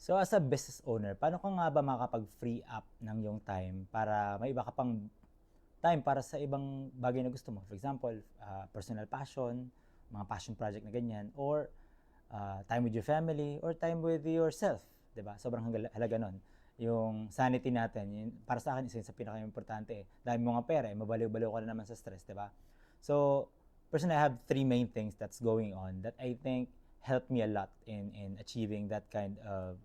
So as a business owner, paano ka nga ba makakapag-free up ng iyong time para may iba ka pang time para sa ibang bagay na gusto mo? For example, personal passion, mga passion project na ganyan, or time with your family, or time with yourself, 'di ba? Sobrang halaga nun. Yung sanity natin, yun, para sa akin, isa yun sa pinaka-importante eh. Dahil mo nga pera, eh, mabaliw-baliw ka na naman sa stress, 'di ba? So, personally, I have three main things that's going on that I think helped me a lot in achieving that kind of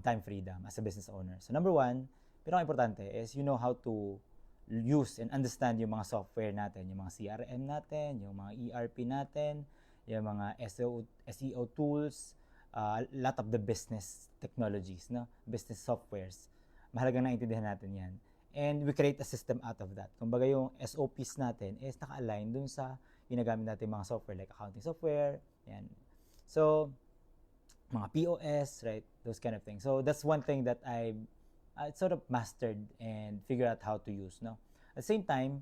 time freedom as a business owner. So number one, pinaka-importante is you know how to use and understand yung mga software natin, yung mga CRM natin, yung mga ERP natin, yung mga SEO tools, lot of the business technologies, no? Business softwares. Mahalagang naintindihan natin yan. And we create a system out of that. Kumbaga yung SOPs natin is naka-align dun sa ginagamit natin mga software like accounting software, yan. So, mga POS, right? Those kind of things. So that's one thing that I sort of mastered and figured out how to use, no? At the same time,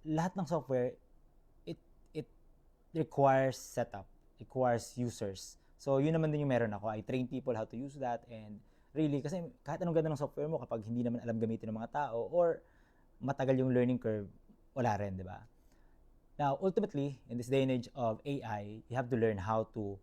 lahat ng software, it requires setup, requires users. So yun naman din yung meron ako. I train people how to use that, and really, kasi kahit anong ganda ng software mo, kapag hindi naman alam gamitin ng mga tao or matagal yung learning curve, wala rin, di ba? Now, ultimately, in this day and age of AI, you have to learn how to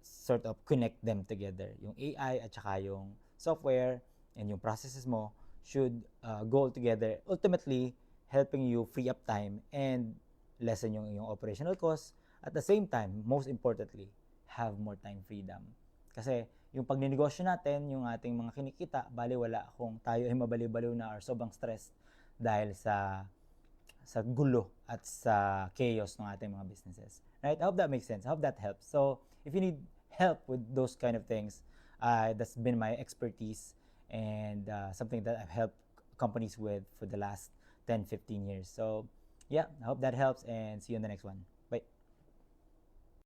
sort of connect them together. Yung AI at saka yung software and yung processes mo should go together, ultimately helping you free up time and lessen yung operational costs. At the same time, most importantly, have more time freedom. Kasi yung pagninegosyo natin, yung ating mga kinikita, bali wala kung tayo ay mabaliw-baliw na or sobrang stress dahil sa gulo at sa chaos ng ating mga businesses. Right? I hope that makes sense. I hope that helps. So, if you need help with those kind of things, that's been my expertise and something that I've helped companies with for the last 10, 15 years. So, yeah, I hope that helps, and see you in the next one.